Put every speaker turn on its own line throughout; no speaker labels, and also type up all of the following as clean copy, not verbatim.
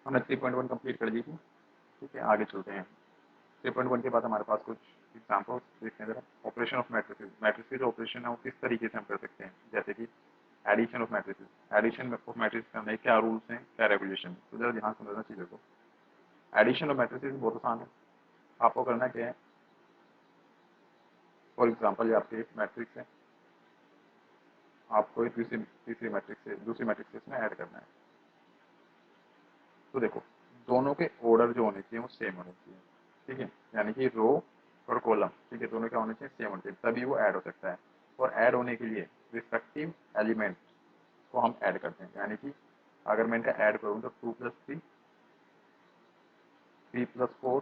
हमने 3.1 कंप्लीट कर ली थी। ठीक है, आगे चलते हैं। 3.1 के बाद हमारे पास कुछ एग्जाम्पल्स देखते हैं जरा। ऑपरेशन ऑफ मैट्रिसेस, मैट्रिसेस जो ऑपरेशन है वो किस तरीके से हम कर सकते हैं, जैसे कि addition of matrices. Addition of matrices करने के क्या रूल्स हैं, क्या रेगुलेशन, तो जरा ध्यान समझना चीज़ों को। एडिशन ऑफ मैट्रिसेस बहुत आसान है। आपको करना क्या है, फॉर एग्जाम्पल ये आपके मैट्रिक्स है, आपको तीसरी तीसरी मैट्रिक्स से दूसरी मैट्रिक्स से इसमें ऐड करना है। तो देखो, दोनों के ऑर्डर जो होने चाहिए वो सेम होने चाहिए। ठीक है, यानी कि रो और कॉलम, ठीक है, दोनों क्या होने चाहिए, सेम होने चाहिए, तभी वो ऐड हो सकता है। और ऐड होने के लिए रिस्पेक्टिव एलिमेंट को हम ऐड करते हैं। यानी कि अगर मैं इनका ऐड करूँ तो 2+3, 3+4,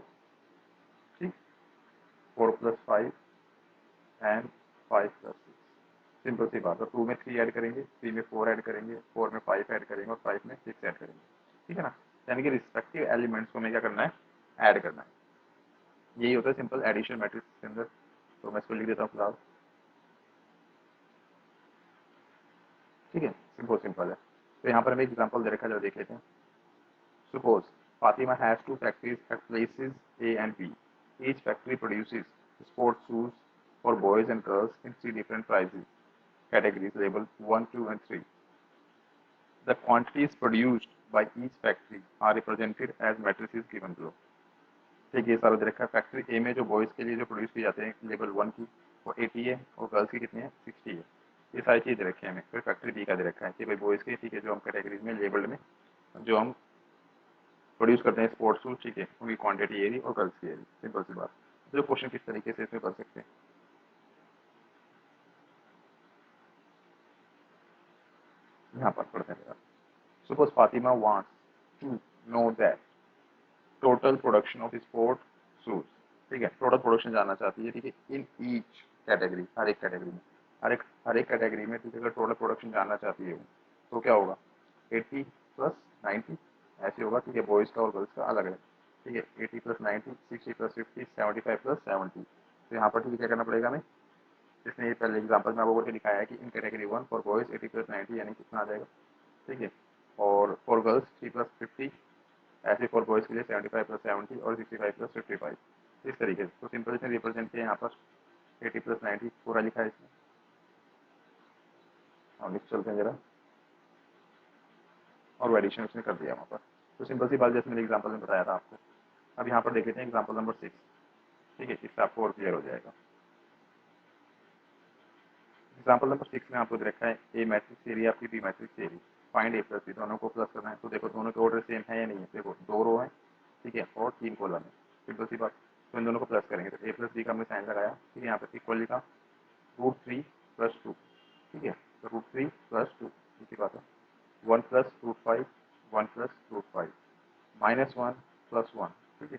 ठीक, 4+5 एंड 5+6। सिंपल सी बात है, 2 में 3 ऐड करेंगे, 3 में 4 ऐड करेंगे, 4 में 5 ऐड करेंगे और 5 में 6 ऐड करेंगे। ठीक है ना, यानी कि रिस्पेक्टिव एलिमेंट्स को हमें क्या करना है, ऐड करना है। यही होता है सिंपल एडिशन मैट्रिक्स के अंदर। तो मैं इसको लिख देता हूँ फिलहाल। ठीक है, बहुत सिंपल है। तो यहाँ पर हमें एग्जाम्पल दे रखा है, जो देख लेते हैं। Suppose Fatima has two factories at places A and B. Each factory produces sports shoes for boys and girls in three different prices categories labeled 1, 2, and 3. The quantities produced by each factory are represented as matrices given below. ठीक है, ये सारा दे रखा है। Factory ए में जो boys के लिए जो प्रोड्यूस की जाते हैं लेवल 1 की, वो 80 है, और गर्ल्स की कितनी है, 60 है। ये सारी चीज़ दे रखी है हमें। फिर फैक्ट्री बी का दे रखा है कि भाई बॉयज़ के, ठीक है, जो हम कैटेगरीज में लेबल्ड में जो हम प्रोड्यूस करते हैं स्पोर्ट्स शूज, ठीक है, उनकी क्वांटिटी ये रही और गर्ल्स की ये रही। सिंपल सी बात। जो क्वेश्चन किस तरीके से इसमें कर सकते हैं, यहाँ पर पढ़ते हैं। Suppose Fatima wants to know that total production of sport shoes, ठीक है, टोटल प्रोडक्शन जानना चाहती है, ठीक है, इन ईच कैटेगरी, हर एक कैटेगरी में, हर एक कैटेगरी में, ठीक है, अगर टोटल प्रोडक्शन जानना चाहती है तो क्या होगा, 80+90 ऐसे होगा। ठीक है, बॉयज़ का और गर्ल्स का अलग अलग। ठीक है, 80+90, 60+50, 75+70। तो यहाँ पर ठीक है क्या करना पड़ेगा हमें, जिसने ये पहले एग्जाम्पल में आपको करके दिखाया है कि इन कैटेगरी 1 फॉर बॉयज़ 80+90 यानी कितना आ जाएगा। ठीक है, और फॉर गर्ल्स 3+50, ऐसे फॉर बॉयज़ के लिए 75+70 और 65+55, इस तरीके से। तो सिंपल इसने रिप्रेजेंट किया यहाँ पर 80+90 पूरा लिखा है इसमें। हम लिख चलते हैं जरा, और एडिशन उसने कर दिया वहाँ पर। तो सिंपल सी बात, जैसे मैंने एग्जाम्पल में बताया था आपको। अब यहाँ पर देख लेते हैं एग्जाम्पल नंबर 6। ठीक है, इससे आपको और क्लियर हो जाएगा। एग्जाम्पल नंबर 6 में आपको दे रखा है ए मैट्रिक्स एरिया आपकी बी मैट्रिक्स एरिया, फाइंड ए प्लस बी, दोनों को प्लस करना है। तो देखो दोनों के ऑर्डर सेम है या नहीं है, देखो 2 रो है, ठीक है, और 3 कॉलम है। सिंपल सी बात, तो इन दोनों को प्लस करेंगे तो ए प्लस बी का हमने साइन लगाया। ठीक है, यहाँ पर इक्वल लिखा, √3+2, ठीक है, तो √3+2, इसी बात है। 1+√5, 1+√5, -1+1, ठीक है,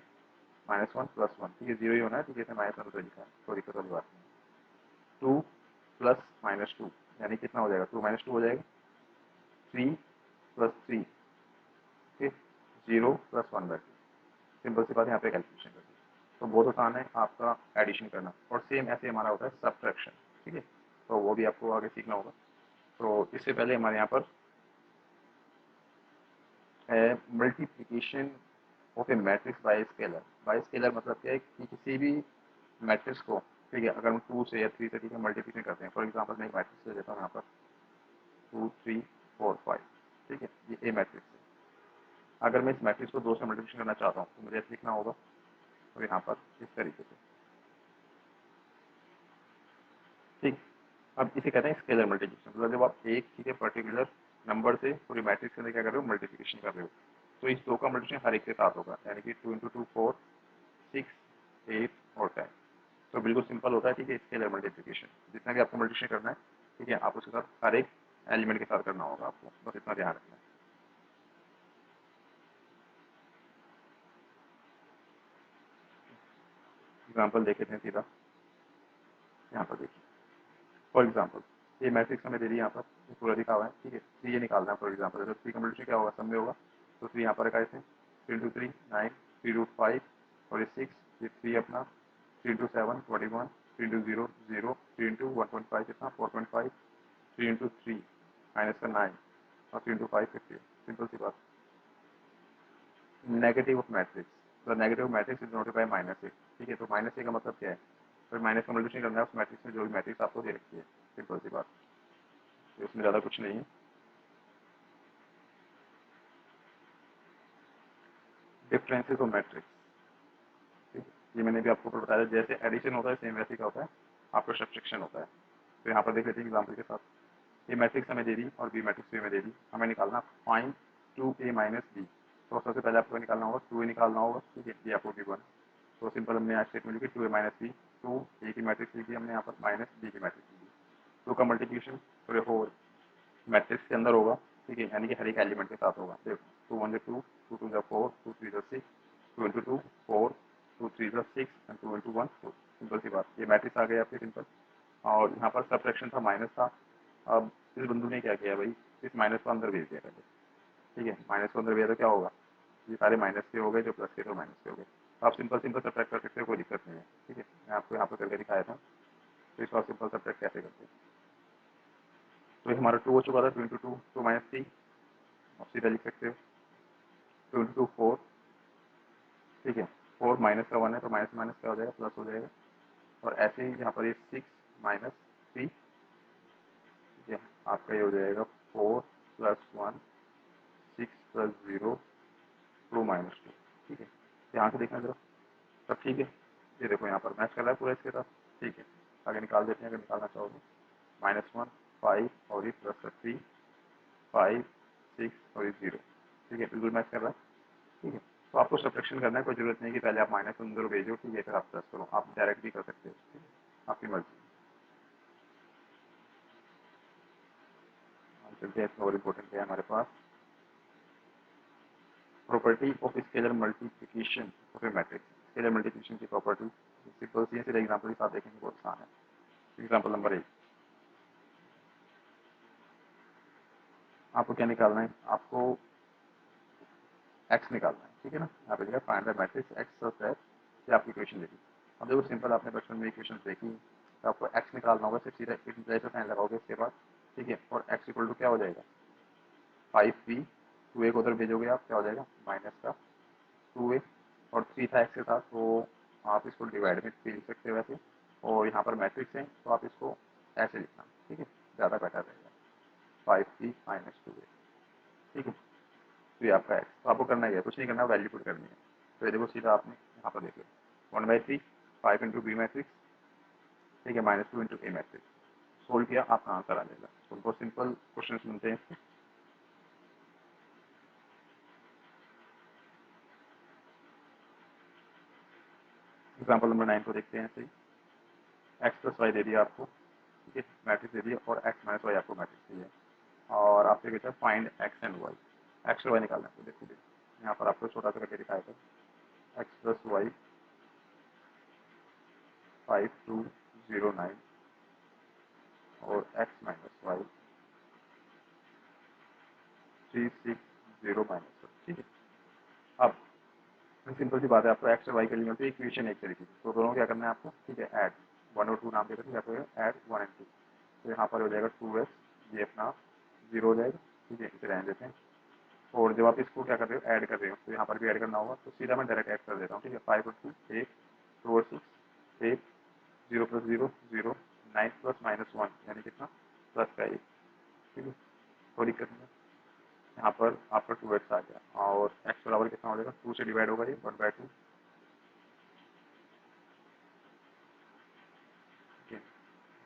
-1+1, ठीक है, 0 ही होना है, ठीक है, -1 तो लिखा है, कोई दिक्कत वाली बात नहीं। 2+-2 यानी कितना हो जाएगा, 2 - 2 हो जाएगा, 3+3, ठीक, 0+1/2। सिंपल सी बात, यहाँ पे कैलकुलेशन करनी। तो बहुत आसान है आपका एडिशन करना, और सेम ऐसे हमारा होता है सब्ट्रैक्शन। ठीक है, तो वो भी आपको आगे सीखना होगा। तो इससे पहले हमारे यहाँ पर है multiplication of a matrix bye scalar. Bye scalar मतलब क्या है कि किसी भी मैट्रिक्स को, ठीक है, अगर हम 2 से या 3 से, ठीक है, मल्टीप्लिकेशन करते हैं। फॉर एग्जांपल मैं एक मैट्रिक्स ले लेता हूँ यहाँ पर 2, 3, 4, 5, ठीक है, ये ए मैट्रिक्स है। अगर मैं इस मैट्रिक्स को 2 से मल्टीप्लिकेशन करना चाहता हूँ तो मुझे ऐसे लिखना होगा, तो यहाँ पर इस तरीके से। ठीक, अब इसे कहते हैं स्केलर मल्टीप्लिकेशन। मतलब जब आप एक, ठीक है, पर्टिकुलर नंबर से पूरी मैट्रिक्स के अंदर क्या कर रहे हो, मल्टीप्लिकेशन कर रहे हो, तो इस 2 का मल्टीप्लिकेशन हर एक के साथ होगा। यानी कि 2 × 2 4, 6, 8 और 10। तो बिल्कुल सिंपल होता है, ठीक है, स्केलर मल्टीप्लिकेशन। जितना भी आपको मल्टीप्लिकेशन करना है, ठीक है, आप उसके साथ हर एक एलिमेंट के साथ करना होगा आपको, बस इतना ध्यान रखना है। एग्जाम्पल देख लेते हैं सीधा। यहाँ पर देखिए, फॉर एग्जाम्पल ये मैट्रिक्स हमें दे दी, यहाँ पर ये पूरा लिखा हुआ है। ठीक है, 3 ये निकालना है फॉर एग्जाम्पल। तो 3 का मल्टीप्लिकेशन क्या होगा, सब में होगा। तो 3 यहाँ पर रखा है इसे, 3 × 3 9, 3√5 और ये 6, ये 3 अपना, 3 × 7 21, 3 × 0 0, 3 × 1.5 कितना 4.5, 3 × 3 -9 और 3 × 5 50। सिंपल सी बात। Negative of matrix, the negative matrix is noted by minus A. ठीक है, तो माइनस ए का मतलब क्या है, तो माइनस का मल्टीप्लिकेशन करना है उस मैट्रिक्स में जो भी मैट्रिक्स आपको दे रखी है, सिंपल सी बात, तो इसमें ज़्यादा कुछ नहीं है। डिफरेंसेस ऑफ मैट्रिक्स, ठीक है, ये मैंने भी आपको बताया, जैसे एडिशन होता है सेम वैसे क्या होता है आपका सब्ट्रैक्शन होता है। तो यहाँ पर देख लेते हैं एग्जाम्पल के साथ, ये मैट्रिक्स हमें दे दी और बी मैट्रिक्स भी हमें दे दी, हमें निकालना फाइंड 2a माइनस बी। तो सबसे पहले आपको निकालना होगा 2a निकालना होगा, ठीक है, ये आपको गिवन। तो सिंपल हमने यहाँ स्टेटमेंट लिखी 2a माइनस बी, टू ए की मैट्रिक्स लिखी हमने यहाँ पर, माइनस बी की मैट्रिक्स लिखी। टू का मल्टीप्लिकेशन पूरे होल मैट्रिक्स के अंदर होगा, ठीक है, यानी कि हर एक एलिमेंट के साथ होगा। देखो 2 1 2, 2 2 4, 2 3 6, 2 इंटू 2 4, 2 3 6 एंड 2 इंटू 1 4। सिंपल सी बात, ये मैट्रिक्स आ गया आपके सिंपल। और यहाँ पर सब्ट्रैक्शन था, माइनस था। अब इस बंधु ने क्या किया भाई, इस माइनस को अंदर भेज दिया पहले, ठीक है, माइनस को अंदर भेजा तो क्या होगा, ये सारे माइनस के हो गए, जो प्लस के तो माइनस के हो गए। तो आप सिंपल सिंपल सब्ट्रैक्ट कर सकते हो, कोई दिक्कत नहीं है, ठीक है, मैं आपको यहाँ पर करके दिखाया था। तो इसको आप सिंपल सब्ट्रैक्ट कैसे करते हैं, तो ये हमारा 2 हो चुका था, 2 इंटू 2, 2 माइनस 3, आप सीधा लिख सकते हो 2 इंटू 4, ठीक है, 4 माइनस का 1 है तो माइनस माइनस क्या हो जाएगा, प्लस हो जाएगा। और ऐसे ही यहाँ पर ये 6 माइनस 3, ठीक है, आपका ये हो जाएगा 4 प्लस 1, 6 प्लस 0, 2 माइनस 2, ठीक है, ध्यान से देखना जरा, सब ठीक है। ये देखो यहाँ पर मैच कर रहा है पूरा इसके साथ, ठीक है, आगे निकाल देते हैं अगर निकालना चाहोगे। -1 5 और ये प्लस का 3 5 6 और ये 0, ठीक है, बिल्कुल मैच कर रहा है, ठीक है। तो आपको सब्ट्रैक्शन करना है, कोई जरूरत नहीं कि पहले आप माइनस अंदर भेजो, ठीक है, फिर आप प्लस करो, आप डायरेक्ट भी कर सकते हो, ठीक है, आपकी मर्जी। चलते हैं, और इम्पोर्टेंट है हमारे पास property of scalar multiplication of a matrix. Scalar multiplication की प्रॉपर्टी सिंपल सी है, सीधे एग्जाम्पल के साथ देखेंगे, बहुत आसान है। एग्जाम्पल नंबर 1, आपको क्या निकालना है, आपको एक्स निकालना है, ठीक है ना, यहाँ पे लिखा find the matrix x such that, ये आपकी इक्वेशन देखी। अब देखो सिंपल, आपने बचपन में इक्वेशन देखी, तो आपको एक्स निकालना होगा, सिर्फ सीधा जैसे साइन लगाओगे इसके बाद, ठीक है, और एक्स इक्वल टू क्या हो जाएगा 5b, 2a को उधर भेजोगे आप, क्या हो जाएगा माइनस का 2a, और 3 था एक्स के साथ, तो आप इसको डिवाइड में भी लिख सकते हो वैसे, और यहाँ पर मैट्रिक्स है तो आप इसको ऐसे लिखना, ठीक है, ज़्यादा बेटर रहेगा, 5b माइनस 2a, ठीक है। तो ये आपका एक्स, तो आपको करना ही है, कुछ नहीं करना, वैल्यू पुट करनी है। तो ये देखो सीधा आपने यहाँ पर देखो 1/3 5 इंटू बी मैट्रिक्स, ठीक है, -2 इंटू ए मैट्रिक्स, सोल्व किया, आपका आंसर आ जाएगा। तो बहुत सिंपल क्वेश्चन सुनते हैं। एग्जाम्पल नंबर 9 को देखते हैं, सही, एक्स प्लस वाई दे दिया आपको, ठीक है, मैट्रिक्स दे दिया, और एक्स माइनस वाई आपको मैट्रिक्स दिया, और आपसे कहता है find x and y, x और वाई निकालना है। तो देखो यहाँ पर आपको छोटा सा करके दिखाया था, एक्स प्लस वाई 5209 और एक्स माइनस वाई 360 ठीक है। अब सिंपल सी बात है, आपको एक्स और वाई के लिए मिलती है इक्वेशन एक तरीके की, तो दोनों क्या करना है आपको, ठीक है, ऐड 1 और 2 नाम देकर या तो ऐड 1 एंड 2, तो यहाँ पर हो जाएगा 2x, ये अपना 0 हो जाएगा, ठीक है, इसे रहने देते हैं। और जब आप इसको क्या कर रहे हो, ऐड कर रहे हो, तो यहाँ पर भी ऐड करना होगा, तो सीधा मैं डायरेक्ट ऐड कर देता हूँ, ठीक है, 5 और 2 8, 2 और 6 8, 0 प्लस 0 0, 9 प्लस -1 यानी कितना प्लस का 1, ठीक है, कोई दिक्कत नहीं है। यहाँ पर आपका 2x आ गया, और x बराबर कितना हो जाएगा, 2 से डिवाइड होगा ये 1/2, ठीक है,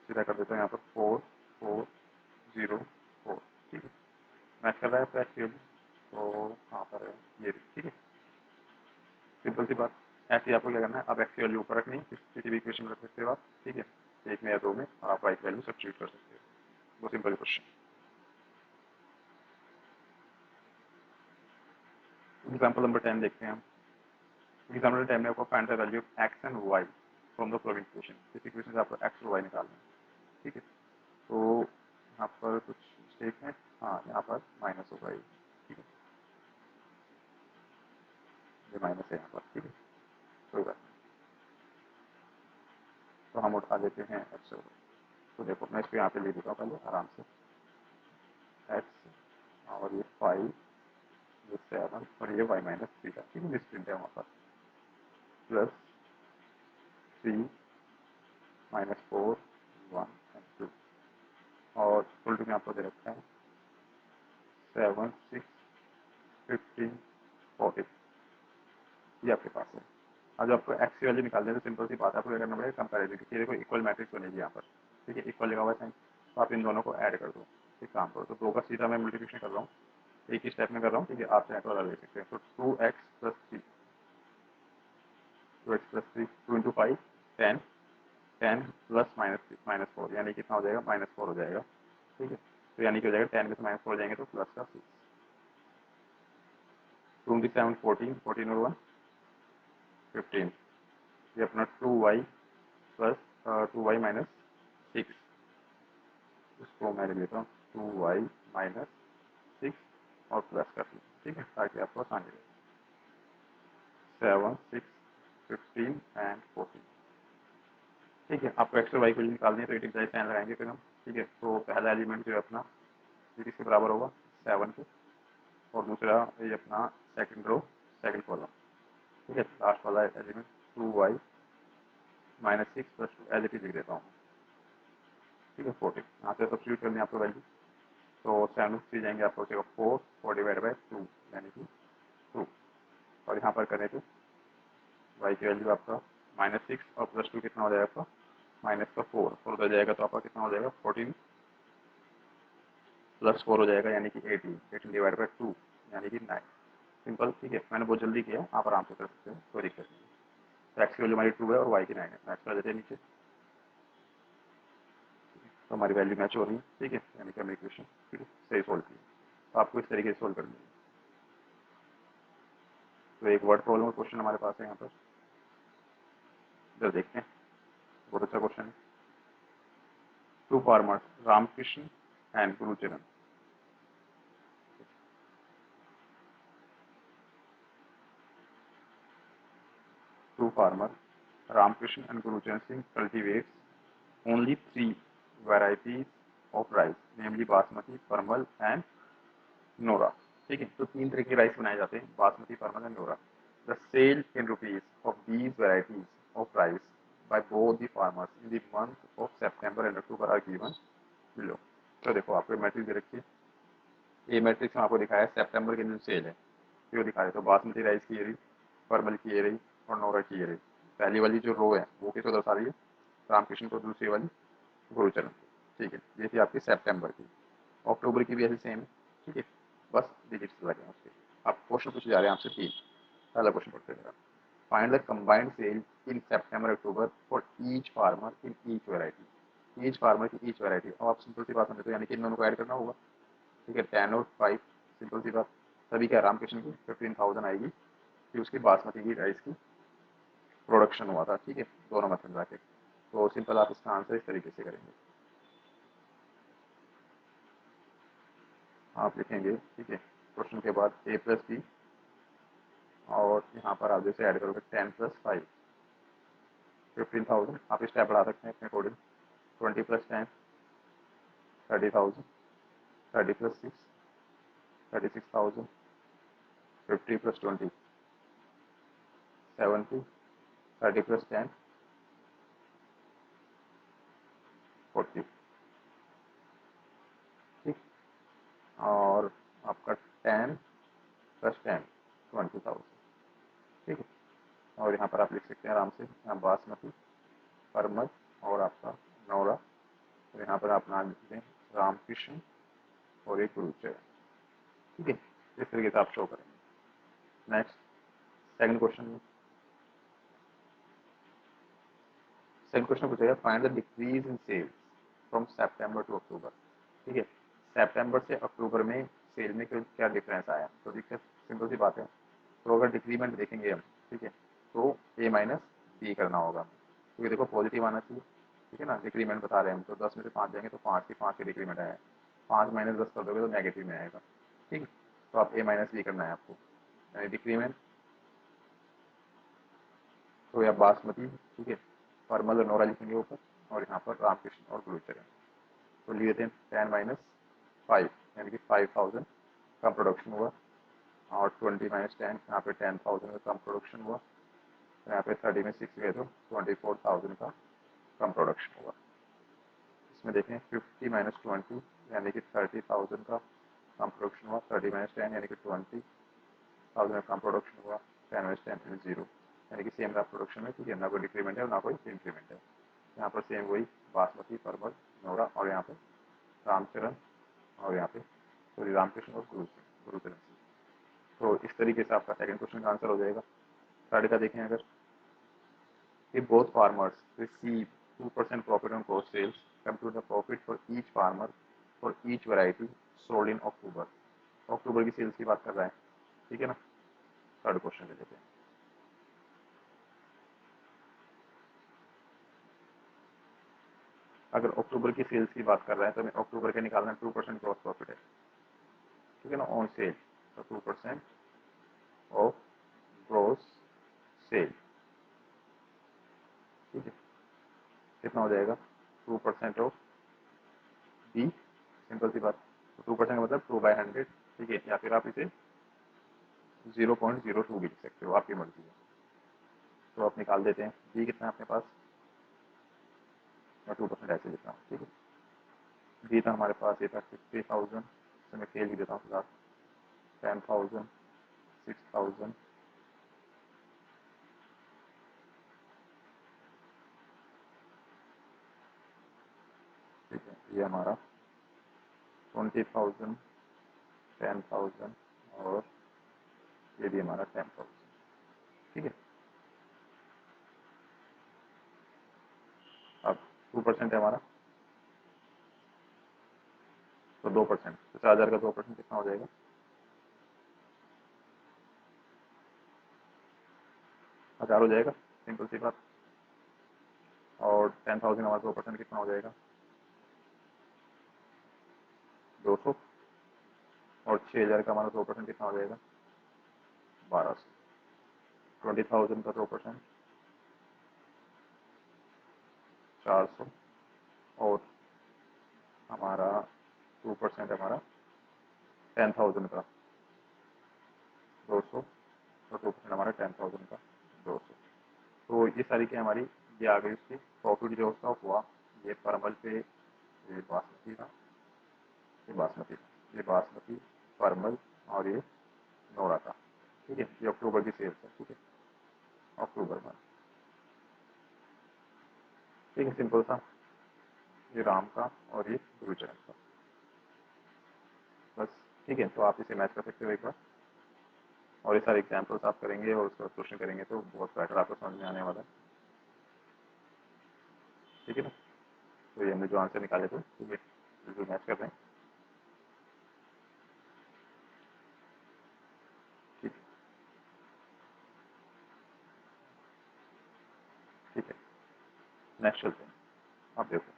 सीधा कर देता हूँ यहाँ पर 4 4 0 4, ठीक है, मैच कर रहा है आपका एक्स वैल्यू, तो यहाँ पर है ये भी, ठीक है, सिंपल सी बात। ऐसे ही आपको क्या करना है, अब एक्स की वैल्यू ऊपर रखनी है, किसी भी इक्वेशन में रख सकते हो आप, ठीक है, एक में या दो में, और आप वाई की वैल्यू सब्स्टिट्यूट कर सकते हो, वो सिंपल क्वेश्चन। एग्जाम्पल नंबर 10 देखते हैं हम। एग्जाम्पल नंबर 10 में आपको find the value of x and y from the following equation, इस इक्वेशन से आपको एक्स और वाई निकालना है, ठीक है, तो यहाँ पर कुछ मिस्टेक है, हाँ यहाँ पर माइनस होगा ये, ठीक है, ये माइनस है यहाँ पर, ठीक है, कोई बात नहीं, तो हम उठा देते हैं एक्स और वाई। तो देखो मैं इसको यहाँ पे ले देता हूँ पहले आराम से, एक्स और ये 5 7 और ये y-3 का, ठीक है, मिसप्रिंट है वहाँ पर, प्लस 3 -4 1 एंड 2 और फुल टू में आपको दे रखा है 7 6 15 40, ये आपके पास है। अब जब आपको एक्स की वैल्यू निकालनी है तो सिंपल सी बात है, आपको क्या करना पड़ेगा, कंपेरिजन की, देखो इक्वल मैट्रिक्स बनेगी यहाँ पर, ठीक है, इक्वल लगा हुआ है, तो आप इन दोनों को ऐड कर दो, एक काम करो, तो 2 का सीधा मैं मल्टीप्लिकेशन कर रहा हूँ, एक ही स्टेप में कर रहा हूँ, ठीक है, आप चाहे तो अलग ले सकते हैं, तो 2x + 3 2 इंटू 5 10 10 प्लस -4 यानी कितना हो जाएगा, -4 हो जाएगा, ठीक है, तो यानी कि हो जाएगा 10 में से -4 जाएंगे तो प्लस का 6, 27 14 14 और 1 15, ये अपना 2y प्लस 2y-6, इसको मैं ले लेता हूँ 2y-6 और प्लस कर दूँ, ठीक है, ताकि आपको आसानी रहे, 7 6 15 एंड 14, ठीक है, आपको एक्स और वाई को निकालनी है तो एट इंक्लाइज साइन लगाएंगे फिर हम, ठीक है, तो पहला एलिमेंट जो है अपना ये किसके बराबर होगा 7 के, और दूसरा ये अपना सेकंड रो सेकंड कॉलम, ठीक है, लास्ट वाला element 2y-6 + 2 as it is लिख देता हूँ, ठीक है, 14, यहाँ से सब्स्टिट्यूट करनी है आपको वैल्यू, तो 7 3 जाएंगे, आपको बचेगा 4 डिवाइड बाई 2 यानी कि 2, और यहाँ पर करें तो y की वैल्यू आपका -6 और +2 कितना हो जाएगा आपका -4 4 हो जाएगा, तो आपका कितना हो जाएगा 14 + 4 हो जाएगा यानी कि 18 डिवाइड बाई 2 यानी कि 9, सिंपल, ठीक है, मैंने बहुत जल्दी किया, आप आराम से कर सकते हो, कोई दिक्कत नहीं, तो एक्स की वैल्यू हमारी 2 है और वाई की 9 है, मैच कर देते हैं नीचे, तो हमारी वैल्यू मैच हो रही है, ठीक है, यानी कि हमने इक्वेशन सही सोल्व की, तो आपको इस तरीके से सोल्व करनी है। तो एक वर्ड प्रॉब्लम क्वेश्चन हमारे पास है यहाँ पर, इधर देखते हैं, बहुत अच्छा क्वेश्चन है। 2 farmers Ramakrishna and Gurucharan, 2 farmers, Ramakrishna and Gurucharan Singh, cultivates only 3 varieties of rice, namely Basmati, Parmal and Nora, ठीक है, तो 3 तरह के राइस बनाए जाते हैं, basmati, Parmal and Nora. The sale in rupees of these varieties of rice by both the farmers in the month of September and October are given below. तो देखो आपको मैट्रिक्स दे रखी है, ये मैट्रिक्स में आपको दिखाया है सितंबर के दिन सेल है, क्यों दिखा रहे, तो बासमती राइस की ये रही, परमल की ये रही और नोरा की ये रही, पहली वाली जो रो है वो किसको दर्शा रही है, रामकृष्ण को, दूसरी वाली गुरुचरण को, ठीक है, ये थी आपकी सितंबर की, अक्टूबर की भी ऐसे सेम है, ठीक है, बस डिजिट्स लगे हैं उसके। आप क्वेश्चन पूछे जा रहे हैं आपसे 3, पहला क्वेश्चन पढ़ते हैं, find the combined sale in September October for each farmer in each variety, each farmer की ईच वेराइटी, अब आप सिंपल सी बात समझते हो, यानी कि इन दोनों को ऐड करना होगा, ठीक है, 10 और 5, सिंपल सी बात, तभी क्या रामकृष्ण की 15,000 आएगी, फिर उसकी बासमती की राइस की प्रोडक्शन हुआ था, ठीक है, दोनों में मिला के, तो सिंपल आप इसका आंसर इस तरीके से करेंगे, आप लिखेंगे, ठीक है, क्वेश्चन के बाद a + b और यहाँ पर आप जैसे ऐड करोगे 10 + 5 15,000, आप स्टेप बढ़ा सकते हैं अपने अकॉर्डिंग, 20 + 10 30,000, 30 + 6 36,000, 50 + 20 70, 30 + 10 40, ठीक, और आपका 10 + 10 20,000, ठीक है, और यहाँ पर आप लिख सकते हैं आराम से, यहाँ बासमती, परमल और आपका नौरा, और यहाँ पर आप नाम लिख दें रामकृष्ण और एक गुरुचरण, ठीक है, इस तरीके से आप शो करेंगे। Next second question, second question पूछेगा find the decrease in sales from September to October, ठीक है, सितंबर से अक्टूबर में सेल में क्या डिफरेंस आया, तो दिक्कत सिंपल सी बात है, तो अगर डिक्रीमेंट देखेंगे हम, ठीक है, तो a - b करना होगा, क्योंकि देखो पॉजिटिव आना चाहिए, ठीक है ना, डिक्रीमेंट बता रहे हैं हम, तो 10 में से 5 जाएंगे तो 5 के डिक्रीमेंट आया है, 5 - 10 कर दोगे तो नेगेटिव में आएगा, ठीक है, तो आप a - b करना है आपको, यानी डिक्रीमेंट, तो या बासमती, ठीक है, परमल और नोरा लिखेंगे ऊपर, और यहाँ पर रामकृष्ण और गुरुचरण, तो लिए थे 10 - 5 यानी कि 5,000 का प्रोडक्शन हुआ, और 20 - 10 यहाँ पे 10,000 का कम प्रोडक्शन हुआ। तो यहाँ पे 30 में 6 गए तो 24,000 का कम प्रोडक्शन हुआ। इसमें देखें 50 - 20 यानी कि 30,000 का कम प्रोडक्शन हुआ। 30 - 10 यानी कि 20,000 का कम प्रोडक्शन हुआ। 10 - 10 0 यानी कि सेम रहा प्रोडक्शन में, ठीक है, ना कोई डिक्रीमेंट है और ना कोई इंक्रीमेंट है। यहाँ पर सेम वही बासमती, परवल, नोरा और यहाँ पे रामचरण और यहाँ पे सॉरी रामकृष्ण और गुरुचरण सिंह। तो इस तरीके से आपका सेकंड क्वेश्चन का आंसर हो जाएगा। थर्ड का देखें अगर, if both farmers receive 2% profit on cross sales, compute the profit for each farmer for each variety sold in October। अक्टूबर की सेल्स की बात कर रहा है, ठीक है ना। थर्ड क्वेश्चन ले लेते हैं। अगर अक्टूबर की सेल्स की बात कर रहा है तो हमें अक्टूबर के निकालना 2% ग्रॉस प्रॉफिट है, ठीक है ना, ऑन सेल। तो 2% ऑफ ग्रॉस सेल, ठीक है, कितना हो जाएगा 2% ऑफ बी, सिंपल सी बात। तो 2% का मतलब 2/100, ठीक है, या फिर आप इसे 0.02 भी लिख सकते हो, आपकी मर्जी है। तो आप निकाल देते हैं। बी कितना है अपने पास, मैं 2% ऐसे लिखता हूँ, ठीक है। बी था हमारे पास, ये था 60,000, तो मैं के लिख देता हूँ फिलहाल 10,000, 6,000, ठीक है, ये हमारा 20,000, 10,000 और ये भी हमारा 10,000, ठीक है। अब 2% है हमारा, तो 2%, तो 4,000 का 2% कितना हो जाएगा, 1,000 हो जाएगा, सिंपल सी बात। और 10,000 हमारा 2% कितना हो जाएगा, 200। और 6,000 का हमारा 2% कितना हो जाएगा, 1,200। 20,000 का 2% 400। और हमारा 2% हमारा 10,000 का 200, और 2% हमारा 10,000 का 200। तो ये सारी क्या हमारी, ये आ गई उसकी प्रॉफिट जो उसका हुआ। ये परमल पे, ये बासमती था, ये बासमती था, ये बासमती, परमल और ये नोरा था, ठीक है। ये अक्टूबर की सेल्स है, ठीक है, अक्टूबर में, ठीक है, सिंपल सा। ये राम का और ये गुरुचरण का, बस, ठीक है। तो आप इसे मैच कर सकते हो एक बार, और ये सारे एग्जाम्पल्स आप करेंगे और उसका क्वेश्चन करेंगे तो बहुत बेटर आपको समझ में आने वाला है, ठीक है ना। तो ये हमने जो आंसर निकाले थे, ठीक है, बिल्कुल मैच कर रहे हैं, ठीक, ठीक है। नेक्स्ट चलते हैं। आप देखो,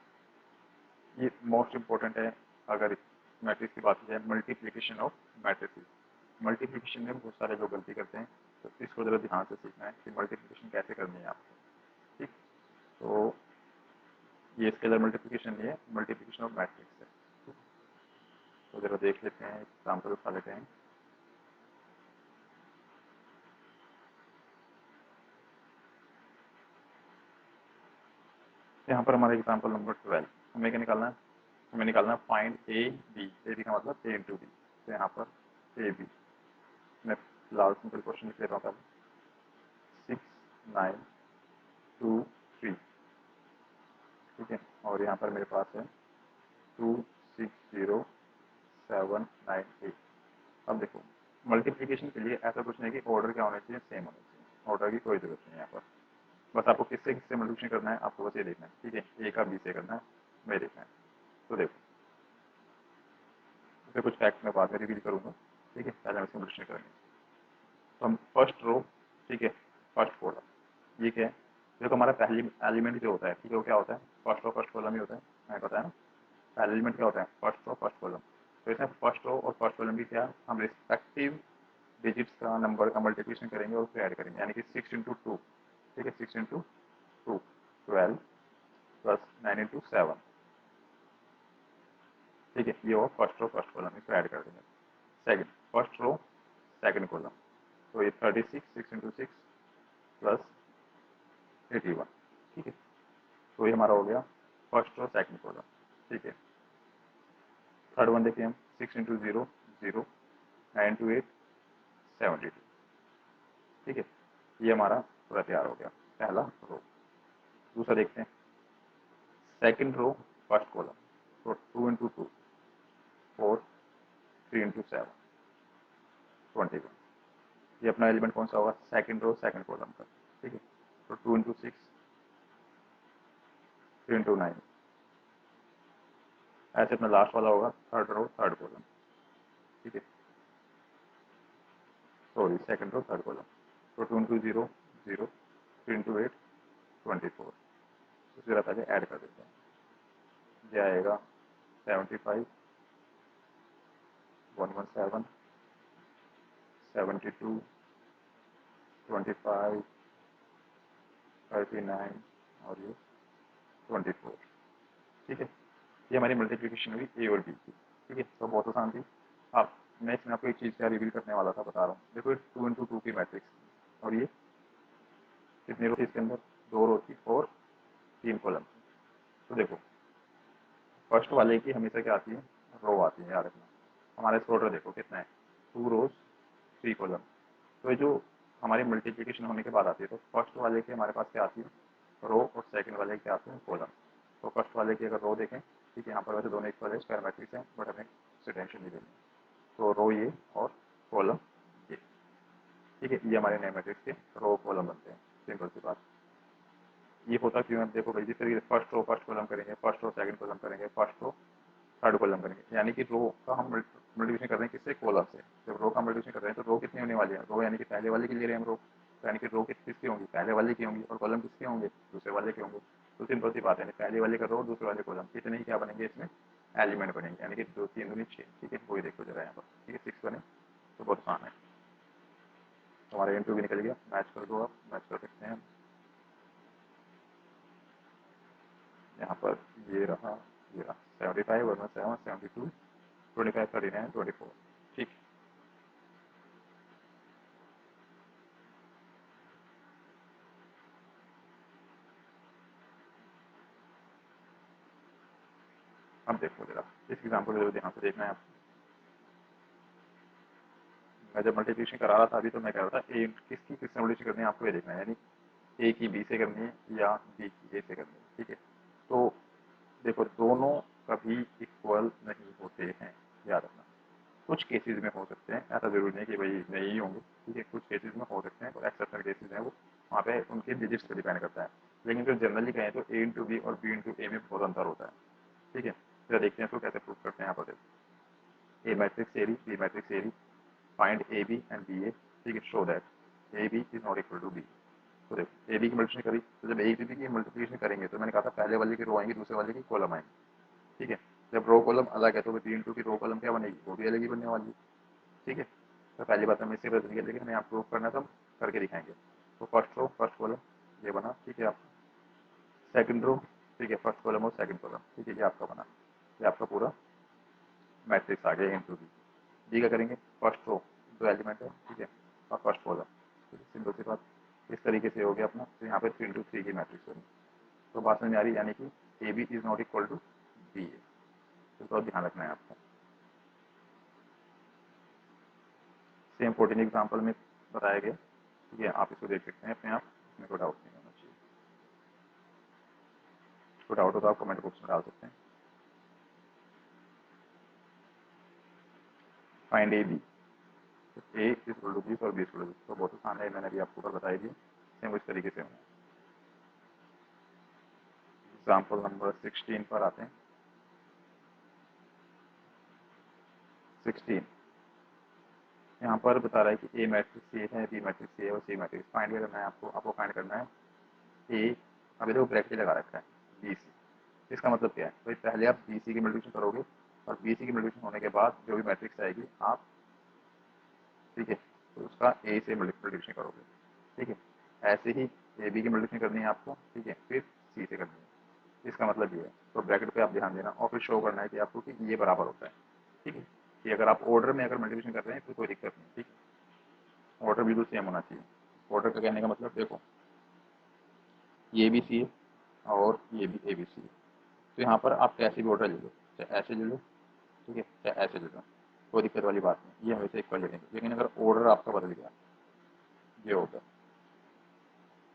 ये मोस्ट इम्पोर्टेंट है। अगर मैट्रिक्स की बात की जाए, मल्टीप्लिकेशन ऑफ मैट्रिक्स। मल्टीप्लिकेशन में बहुत सारे लोग गलती करते हैं, तो इसको ज़रा ध्यान से सीखना है कि मल्टीप्लिकेशन कैसे करनी है आपको, ठीक। तो ये स्केलर मल्टीप्लिकेशन नहीं है, मल्टीप्लिकेशन ऑफ मैट्रिक्स है। तो ज़रा देख लेते हैं, एग्जाम्पल उठा लेते हैं। यहाँ पर हमारा एग्जाम्पल नंबर 12, हमें क्या निकालना है, हमें निकालना है फाइंड ए बी का मतलब ए इंटू बी। तो यहाँ पर ए बी, मैं फिलहाल सिंपल क्वेश्चन लिख लेता हूँ। 6,9,2,3, ठीक है, और यहाँ पर मेरे पास है 2,6,0,7,9,8। अब देखो, मल्टीप्लिकेशन के लिए ऐसा कुछ नहीं कि ऑर्डर क्या होना चाहिए, सेम होना चाहिए, ऑर्डर की कोई जरूरत नहीं है यहाँ पर। बस आपको किससे किससे मल्टीप्लिकेशन करना है, आपको बस ये देखना है, ठीक है, ए का बी से करना है, मैं देखना है। तो देखो, इससे कुछ फैक्ट मैं बाद में रिवील करूँगा, ठीक है, पहले हम इसको मल्टीप्लिकेशन करेंगे। तो हम फर्स्ट रो, ठीक है, फर्स्ट कॉलम, ये क्या है, देखो हमारा पहली एलिमेंट जो होता है, ठीक है, वो क्या होता है, फर्स्ट रो फर्स्ट कॉलम ही होता है, हमें पता है ना। पहला एलिमेंट क्या होता है, फर्स्ट रो फर्स्ट कॉलम। तो इसमें फर्स्ट रो और फर्स्ट कॉलम की क्या, हम रिस्पेक्टिव डिजिट्स का नंबर का मल्टीप्लिकेशन करेंगे और उसको ऐड करेंगे, यानी कि 6 × 2, ठीक है, 6 × 2 12 प्लस 9 × 7, ठीक है, ये वो फर्स्ट रो फर्स्ट कॉलम, इसको ऐड कर देंगे। Second, first row second column, तो ये 36 6 इंटू 6 प्लस 81, ठीक है। तो ये हमारा हो गया फर्स्ट रो सेकंड कॉलम, ठीक है। थर्ड वन देखिए हम 6 इंटू 0 0, 9 टू 8 72, ठीक है। ये हमारा पूरा तैयार हो गया पहला रो। दूसरा देखते हैं सेकंड रो फर्स्ट कॉलम, तो 2 इंटू 2 4, 3 इंटू 7 21, ये अपना एलिमेंट कौन सा होगा, सेकंड रो सेकंड कॉलम का, ठीक है। तो 2 इंटू 6 3 इंटू 9, ऐसे अपना लास्ट वाला होगा थर्ड रो थर्ड कॉलम, ठीक है। Sorry second row third column, तो 2 इंटू 0 0, 3 इंटू 8 24, उसी तरह पहले ऐड कर देते हैं। ये आएगा 75 117 72 25 39 और ये 24, ठीक है। ये हमारी मल्टीप्लिकेशन हुई ए और बी की, ठीक है। तो बहुत आसान थी। आप मैं इसमें आपको एक चीज़ का रिवील करने वाला था, बता रहा हूँ। देखो 2 इंटू 2 की मैट्रिक्स, और ये कितनी रो थी इसके अंदर, 2 रो थी और 3 कॉलम। तो देखो फर्स्ट वाले की हमेशा क्या आती है, रो आती है, याद रखना। हमारे ऑर्डर देखो कितना है, 2 रोज 3 कॉलम। तो ये जो हमारी मल्टीप्लिकेशन होने के बाद आती है, तो फर्स्ट वाले की हमारे पास क्या आती है, रो, और सेकंड वाले के आते हैं कॉलम। तो फर्स्ट वाले की अगर रो देखें, ठीक है, यहाँ पर वैसे दोनों इक्वल है, स्क्वायर मैट्रिक्स है, बट हमें उससे टेंशन नहीं लेनी। तो रो ये और कॉलम ये, ठीक है। ये हमारे नए मैट्रिक्स के रो कॉलम बनते हैं, सिंपल सी बात। ये होता क्यों है, देखो भाई, जिस तरीके से फर्स्ट रो फर्स्ट कॉलम करेंगे, फर्स्ट रो सेकंड कॉलम करेंगे, फर्स्ट रो थर्ड कॉलम करेंगे, यानी कि रो का हम मल्टीप्लिकेशन कर रहे हैं किससे, कॉलम से। जब रो का मल्टीप्लिकेशन कर रहे हैं तो रो कितनी होने वाली है, रो यानी कि पहले वाले की ले रहे हैं हम रो, तो यानी कि रो किसकी होंगी, पहले वाले की होंगी, और कॉलम किसके होंगे, दूसरे वाले के होंगे। तो सिंपल सी बात है, पहले वाले का रो दूसरे वाले कॉलम, कितने ही क्या बनेंगे इसमें, एलिमेंट बनेंगे, यानी कि 2 3 दूनी 6, ठीक है। वही देखो जरा यहाँ पर, ठीक है, 6 बने, तो बहुत आसान है। हमारा इंटू भी निकल गया, मैच कर दो, आप मैच कर सकते हैं। यहाँ पर ये रहा, ये रहा 75 और 7 72 25 39 24, ठीक। अब देखो जरा इस एग्जाम्पल को ध्यान से देखना है आपको। मैं जब मल्टीप्लिकेशन करा रहा था अभी, तो मैं कह रहा था ए किसकी किससे मल्टीप्लिकेशन करनी है, आपको ये देखना है, यानी ए की बी से करनी है या बी की ए से करनी है, ठीक है। तो देखो दोनों कभी इक्वल नहीं होते हैं, याद रखना। कुछ केसेस में हो सकते हैं, ऐसा जरूरी नहीं कि भाई नहीं होंगे, ठीक है। कुछ केसेस में हो सकते हैं, और एक्सेप्शनल केसेस हैं वो, वहाँ पे उनके डिजिट्स पर डिपेंड करता है। लेकिन जो जनरली कहें तो ए इंटू बी और बी इंटू ए में बहुत अंतर होता है, ठीक है। फिर देखते हैं इसको कैसे प्रूव करते हैं। यहाँ पर देखो A matrix A B matrix A, find AB and BA, ठीक है, show that AB is not equal to B। तो देखो AB की मल्टीप्लिकेशन करी, तो जब AB की मल्टीप्लिकेशन करेंगे तो मैंने कहा था पहले वाले की रो आएंगी, दूसरे वाले की कॉलम आएंगी, ठीक है। जब रो कॉलम अलग है तो बी इंटू की रो कॉलम क्या बनेगी, वो भी अलग ही बनने वाली है, ठीक है। तो पहली बात हमें इससे बदल गया, लेकिन हमें यहाँ प्रूव करना तो हम करके दिखाएंगे। तो फर्स्ट रो फर्स्ट कॉलम ये बना, ठीक है। आपका सेकंड रो, ठीक है, फर्स्ट कॉलम और सेकंड कॉलम, ठीक है, ये आपका बना, ये आपका पूरा मैट्रिक्स आ गया इंटू बी। बी का करेंगे फर्स्ट रो, दो एलिमेंट है, ठीक है, और फर्स्ट कॉलम, ठीक है, सिंपल सी बात। इस तरीके से हो गया अपना। तो यहाँ पे 3 इंटू 3 की मैट्रिक्स बनी। तो बात समझ में आ रही, यानी कि A B is not equal to B A, तो थोड़ा ध्यान रखना है आपको। सेम 14 एग्जाम्पल में बताया गया, ठीक है। आप इसको देख सकते हैं अपने आप, इसमें कोई डाउट नहीं होना चाहिए। कोई डाउट हो तो आप कमेंट बॉक्स में डाल सकते हैं। Find A B, A is equal to B और B is equal to B, तो बहुत आसान है, मैंने अभी आपको ऊपर बताई दी। सेम इस तरीके से होना। एग्जाम्पल नंबर 16 पर आते हैं। 16 यहाँ पर बता रहा है कि ए मैट्रिक्स ए है, बी मैट्रिक्स ए है और सी मैट्रिक्स फाइंड करना है आपको। आपको फाइंड करना है ए, अभी देखो ब्रैकेट लगा रखा है, बी सी। इसका मतलब क्या है, तो पहले आप बी सी की मल्टीप्लिकेशन करोगे, और बी सी की मल्टीप्लिकेशन होने के बाद जो भी मैट्रिक्स आएगी आप, ठीक है, तो उसका ए से मल्टीप्लिकेशन करोगे, ठीक है। ऐसे ही ए बी की मल्टीप्लिकेशन करनी है आपको, ठीक है, फिर सी से करनी है। इसका मतलब ये है। तो ब्रैकेट पे आप ध्यान देना, और फिर शो करना है कि आपको कि ये बराबर होता है, ठीक है। कि अगर आप ऑर्डर में अगर मल्टीप्लिकेशन कर रहे हैं तो कोई दिक्कत नहीं, ठीक है। ऑर्डर बिल्कुल सेम होना चाहिए। ऑर्डर का कहने का मतलब देखो, ये भी सी है और ये भी ए बी सी है, तो यहाँ पर आप कैसे भी ऑर्डर ले लो, चाहे ऐसे ले लो, ठीक है, चाहे ऐसे ले लो, कोई दिक्कत वाली बात नहीं, ये हमेशा इक्वल ले लेंगे। लेकिन अगर ऑर्डर आपका बदल गया, ये हो गया,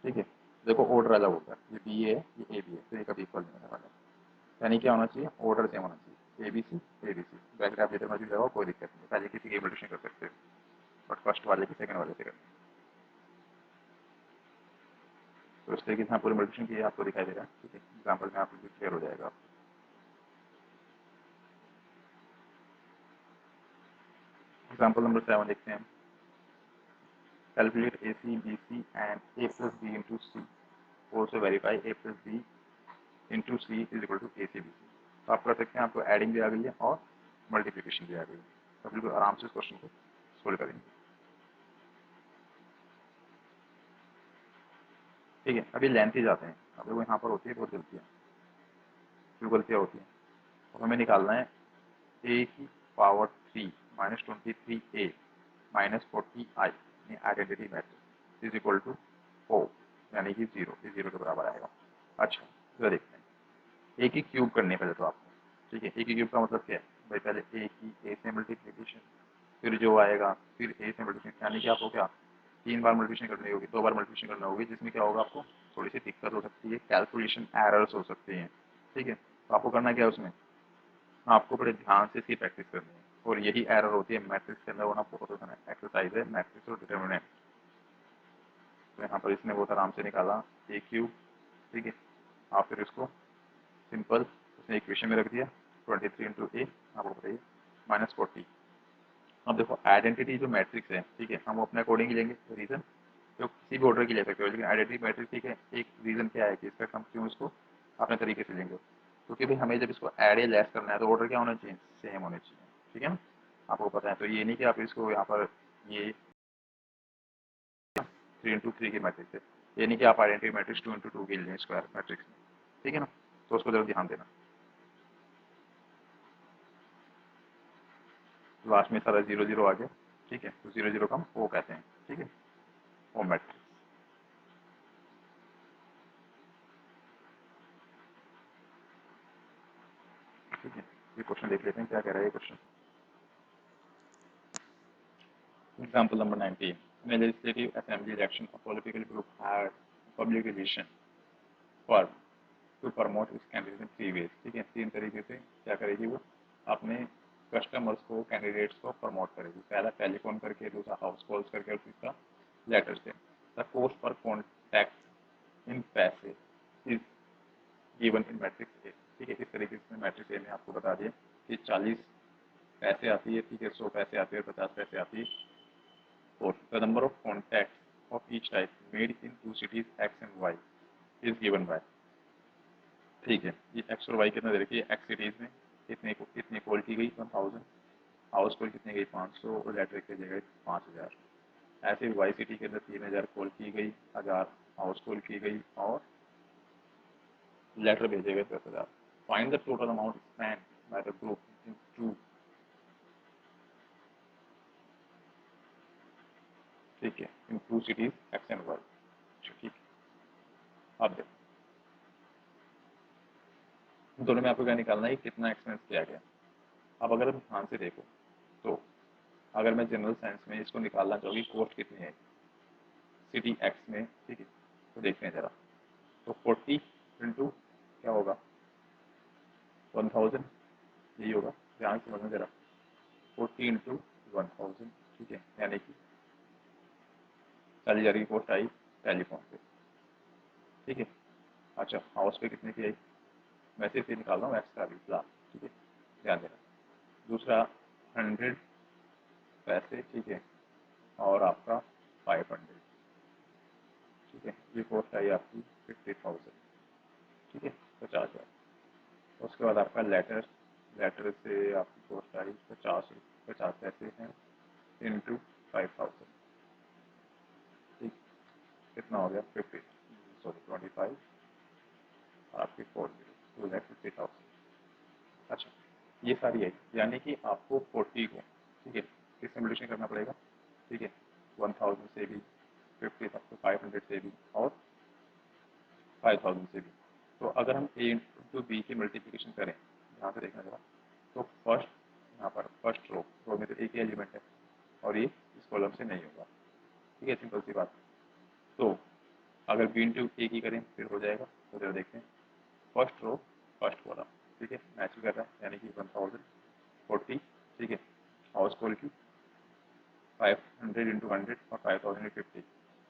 ठीक है, देखो ऑर्डर अलग होगा, ये बी है ये ए बी है, तो ये कभी इक्वल नहीं होने वाला। यानी क्या होना चाहिए, ऑर्डर सेम होना चाहिए, ए बी सी ब्रैकेट आप जितने मर्जी लगाओ, कोई दिक्कत नहीं, पहले किसी की मल्टीप्लिकेशन कर सकते हो, बट फर्स्ट वाले की सेकंड वाले से करना। तो इस तरीके से यहाँ पूरी मल्टीप्लिकेशन की आपको दिखाई दे रहा है, ठीक है, एग्जाम्पल में आपको क्लियर हो जाएगा। एग्जाम्पल नंबर 7 देखते हैं। Calculate A C B C and A plus B into C, also verify A plus B into C is equal to A C B C. तो आप कर सकते हैं, आपको एडिंग भी आ गई है और मल्टीप्लिकेशन भी आ गई है, तो बिल्कुल आराम से इस क्वेश्चन को सोल्व करेंगे। ठीक है, अभी लेंथ ही जाते हैं। अब देखो यहाँ पर होती है बहुत गलतियाँ, जो गलतियाँ होती हैं, तो हमें निकालना है ए की power 3 minus 23 A minus 40 I, identity matrix is equal to O, यानी कि जीरो, ये जीरो के बराबर आएगा। अच्छा, तो देखते हैं, ए की क्यूब करनी है पहले तो आपको, ठीक है। ए की क्यूब का मतलब क्या है भाई, पहले ए की ए से मल्टीप्लीकेशन, फिर जो आएगा फिर ए से मल्टीप्लीकेशन, यानी कि आपको क्या 3 बार मल्टीप्लीकेशन करनी होगी, 2 बार मल्टीप्लीकेशन करना होगी, जिसमें क्या होगा, आपको थोड़ी सी दिक्कत हो सकती है, कैलकुलेशन एरर्स हो सकती हैं, ठीक है। तो आपको करना क्या है उसमें, आपको बड़े ध्यान से इसकी प्रैक्टिस करनी है, और यही एरर होती है मैट्रिक्स के अंदर होना बहुत आसान है। एक्सरसाइज है मैट्रिक्स और डिटर्मिनेंट। तो यहाँ पर इसने बहुत आराम से निकाला ए क्यूब, ठीक है। आप फिर इसको सिंपल उसने इक्वेशन में रख दिया, 23 इंटू ए, आपको बताइए माइनस 40। अब देखो आइडेंटिटी जो मैट्रिक्स है, ठीक है, हम वो अपने अकॉर्डिंग ही लेंगे, रीजन तो किसी भी ऑर्डर की ले सकते हो, लेकिन आइडेंटिटी मैट्रिक्स, ठीक है, एक रीजन क्या है कि इसका हम क्यों इसको अपने तरीके से लेंगे, क्योंकि भाई हमें जब इसको एड या लेस करना है तो ऑर्डर क्या होना चाहिए, सेम होने चाहिए, ठीक है ना, आपको पता है। तो ये नहीं कि आप इसको यहाँ पर ये 3 इंटू 3 की मैट्रिक्स है, ये नहीं कि आप आइडेंटिटी मैट्रिक्स 2 इंटू 2 की लें स्क्वायर मैट्रिक्स में, ठीक है ना, तो उसको जरूर ध्यान देना। लास्ट में सारा 0 0 आ गया, ठीक है, तो 0 0 का हम ओ कहते हैं, ठीक है, ओ मैट्रिक्स। ठीक है, ये क्वेश्चन देख लेते हैं क्या कह रहा है ये question. Example number 19, in a legislative assembly election a political group had public relation firm to promote its candidate in 3 ways, ठीक है, 3 तरीके से क्या करेगी वो अपने कस्टमर्स को, कैंडिडेट्स को प्रमोट करेगी। पहला टेलीफोन करके, दूसरा हाउस कॉल्स करके, और तीसरा लेटर से। द कॉस्ट पर कॉन्टैक्ट इन पैसे is given in matrix A, ठीक है, इस तरीके से मैट्रिक्स ए में आपको बता दिया कि 40 पैसे आती है, ठीक है, 100 पैसे आती है और 50 पैसे आती है। Four, the number of contacts of each type made in two cities X and Y is given by, ठीक है, ये X और Y कितना दे रखी है, X सिटीज में इतनी कॉल की गई 1000, हाउस कॉल कितनी गई 500, और लेटर की जगह 5000। ऐसे Y सिटी के अंदर 3000 कॉल की गई, 1000 हाउस कॉल की गई, और लेटर भेजे गए 10,000। Find the total amount spend by the group in two, ठीक है, in two cities X and Y, ठीक है। अब देखो दोनों में आपको क्या निकालना है, कितना एक्सपेंस किया गया। अब अगर हम ध्यान से देखो, तो अगर मैं जनरल साइंस में इसको निकालना चाहूँगी कॉस्ट कितनी है सिटी एक्स में, ठीक है, तो देखते हैं जरा। तो 40 इंटू क्या होगा 1000, यही होगा, ध्यान से समझना जरा। 40 इंटू 1000, ठीक है, यानी कि 40,000 की कॉस्ट आई टेलीफोन पे, ठीक है। अच्छा, हाउस पे कितने की आई, मैं सिर्फ ये निकाल रहा हूँ एक्स का भी लाख, ठीक है, ध्यान देना। दूसरा 100 पैसे, ठीक है, और आपका 500, ठीक है, ये कॉस्ट आई आपकी 50,000, ठीक है, 50,000। उसके बाद आपका लेटर, लेटर से आपकी कॉस्ट आई 50 पैसे हैं इंटू 5,000, ठीक, कितना हो गया 50, सॉरी 25, आपकी 4,250,000। अच्छा, ये सारी आई, यानी कि आपको 40 को, ठीक है, किससे मल्टीप्लिकेशन करना पड़ेगा, ठीक है, 1000 से भी, 50 तक तो 500 से भी और 5000 से भी। तो अगर हम ए इंटू बी की मल्टीप्लिकेशन करें, यहाँ से देखना जरा, तो फर्स्ट यहाँ पर फर्स्ट रो में तो एक ही एलिमेंट है और ये इस कॉलम से नहीं होगा, ठीक है, सिंपल सी बात। तो अगर बी इंटू ए की करें फिर हो जाएगा। तो जरा देखते हैं, फर्स्ट रो फर्स्ट कॉलम, ठीक है, मैच कर रहा है, यानी कि 1040, ठीक है, और उसको लिखी 500 इंटू 100 और 5050।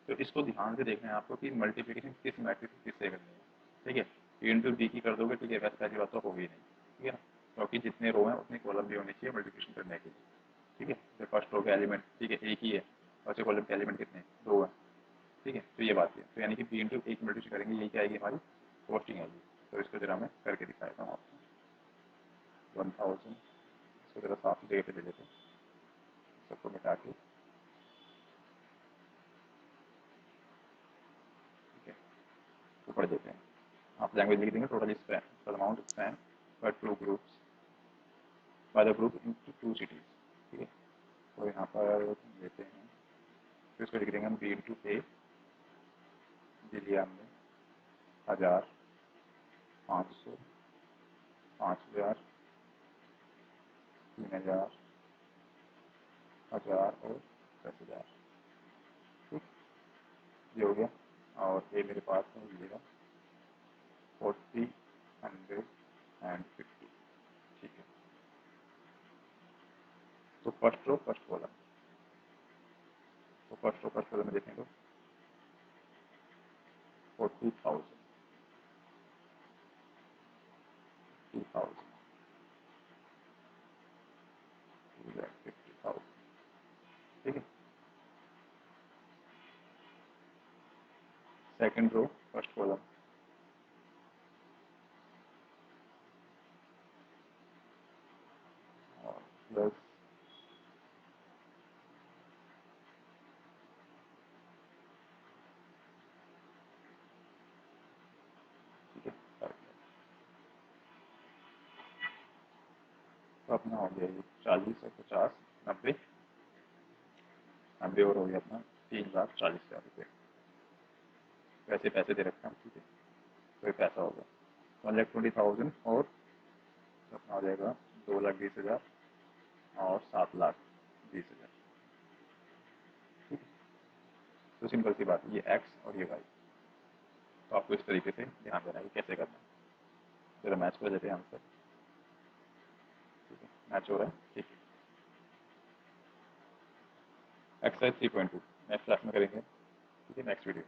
तो इसको ध्यान से देखना है आपको कि मल्टीप्लिकेशन किस मैट्रिक्स किससे करनी है, ठीक है। ए इंटू बी की कर दोगे, ठीक है, वैसे पहली बात तो होगी नहीं, ठीक है ना, क्योंकि जितने रो हैं उतने कॉलम भी होने चाहिए मल्टीप्लिकेशन करने के लिए, ठीक है। तो फर्स्ट रो के एलिमेंट, ठीक है, एक ही है, और से कॉलम के एलिमेंट कितने हैं, दो हैं, ठीक है। तो ये बात है, तो यानी कि बी इंटू ए की मल्टीप्लिकेशन करेंगे, यही क्या आएगी हमारी कॉस्टिंग आएगी। तो इसको जरा मैं करके दिखाता हूँ आपको। 1000, इसको जरा साफ जगह पे ले लेते हैं, सबको मिटा के, ठीक है, ऊपर देते हैं। आप लैंग्वेज लिख देंगे total span amount span by two groups by the group in two cities, ठीक है। तो यहाँ पर लेते हैं, तो इसको लिख देंगे हम बी इंटू ए, दिल्ली में 1000, 500, 5000, 3000, 1000 और 10,000, ठीक, ये हो गया। और ये मेरे पास है, मिलेगा 40, 100 एंड 50, ठीक है। तो फर्स्ट रो फर्स्ट कॉलम, तो फर्स्ट रो फर्स्ट कॉलम में देखें तो 40,000, 2,000, 2,50,000, ठीक है। सेकंड रो फर्स्ट कॉलम, और प्लस, ठीक है, तो अपना हो गया ये 40 और 50, 90, 90 और हो गया अपना 3,40,000 रुपये। वैसे पैसे दे रखे हैं, ठीक है, तो ये पैसा होगा 1,20,000 और अपना हो जाएगा 2,20,000 और 7,20,000, ठीक है। तो सिंपल सी बात, ये एक्स और ये वाई। तो आपको इस तरीके से ध्यान देना है कि कैसे करना है। जरा मैच कर देते हैं आंसर, ठीक है, मैच हो रहा है, ठीक है। एक्सरसाइज 3.2 नेक्स्ट क्लास में करेंगे, ठीक है, नेक्स्ट वीडियो।